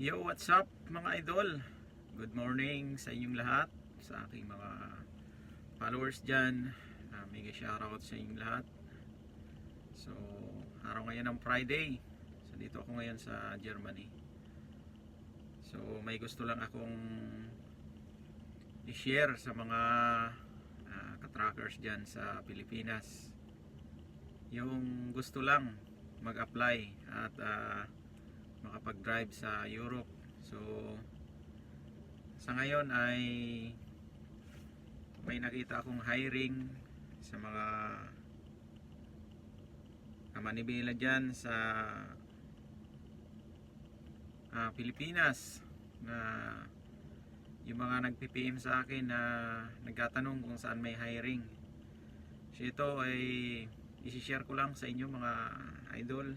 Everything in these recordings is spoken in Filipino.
Yo, what's up mga idol? Good morning sa inyong lahat, sa aking mga followers dyan. Mega shoutout sa inyong lahat. So, araw ngayon ng Friday. So, dito ako ngayon sa Germany. So, may gusto lang akong i-share sa mga katrackers dyan sa Pilipinas. Yung gusto lang mag-apply at makapag-drive sa Europe. So, sa ngayon ay may nakita akong hiring sa mga kamanibela dyan sa Pilipinas, na yung mga nagpi-PM sa akin na nagtatanong kung saan may hiring. So ito ay isi-share ko lang sa inyo mga idol,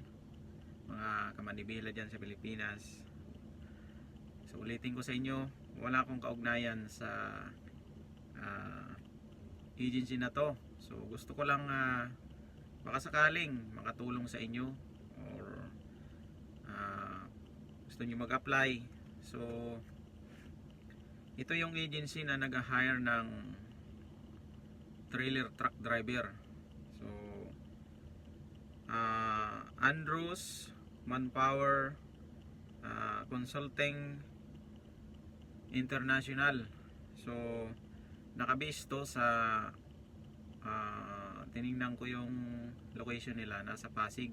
mga kamanibela dyan sa Pilipinas. So ulitin ko sa inyo, wala akong kaugnayan sa agency na to. So gusto ko lang baka sakaling makatulong sa inyo, or gusto nyo mag-apply. So ito yung agency na nag-hire ng trailer truck driver. So Andrews Manpower Consulting International. So nakabase to sa tiningnan ko yung location nila, nasa Pasig.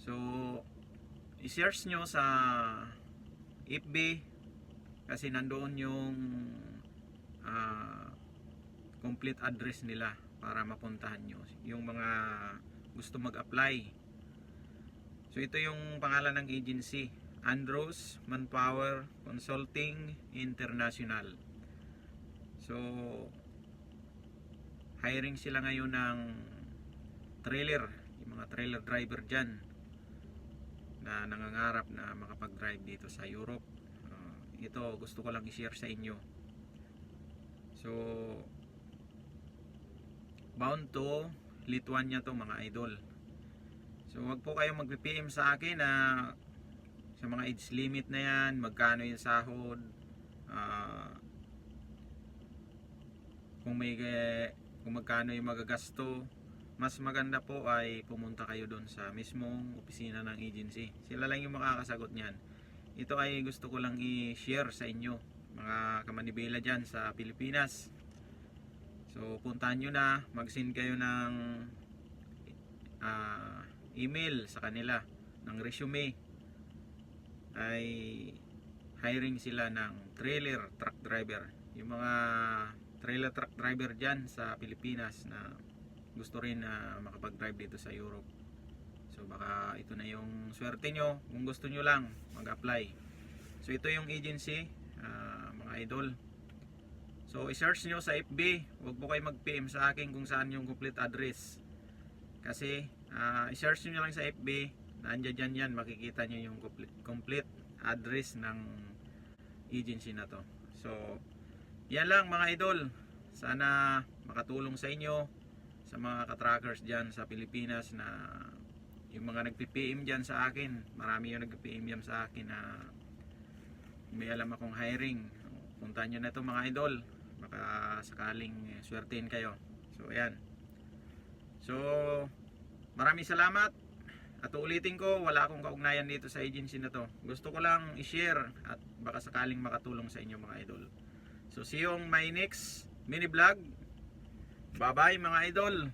So i-search nyo sa FB kasi nandoon yung complete address nila para mapuntahan nyo yung mga gusto mag-apply. So ito yung pangalan ng agency, Andrews Manpower Consulting International. So hiring sila ngayon ng trailer, yung mga trailer driver dyan na nangangarap na makapag-drive dito sa Europe. Ito gusto ko lang i-share sa inyo. So bound to Lithuania to mga idol. So wag po kayong mag-PM sa akin na sa mga age limit na yan, magkano yung sahod, kung magkano yung magagasto. Mas maganda po ay pumunta kayo doon sa mismong opisina ng agency. Sila lang yung makakasagot niyan. Ito ay gusto ko lang i-share sa inyo mga kamanibela dyan sa Pilipinas. So puntahan nyo na, mag-send kayo ng email sa kanila ng resume. Ay hiring sila ng trailer truck driver. Yung mga trailer truck driver dyan sa Pilipinas na gusto rin na makapag-drive dito sa Europe. So baka ito na yung swerte nyo kung gusto nyo lang mag-apply. So ito yung agency, mga idol. So i-search nyo sa FB, huwag po kayo mag-PM sa akin kung saan yung complete address. Kasi i-search nyo lang sa FB, nandiyan yan, makikita nyo yung complete address ng agency na to. So yan lang mga idol, sana makatulong sa inyo, sa mga katrackers dyan sa Pilipinas na yung mga nagpi-PM dyan sa akin. Marami yung nagpi-PM dyan sa akin na may alam akong hiring. Puntahan nyo na ito mga idol, baka sakaling swertein kayo. So ayan. So maraming salamat. At ulitin ko, wala akong kaugnayan dito sa agency na to. Gusto ko lang i-share at baka sakaling makatulong sa inyo mga idol. So see you on my next mini vlog. Bye bye mga idol.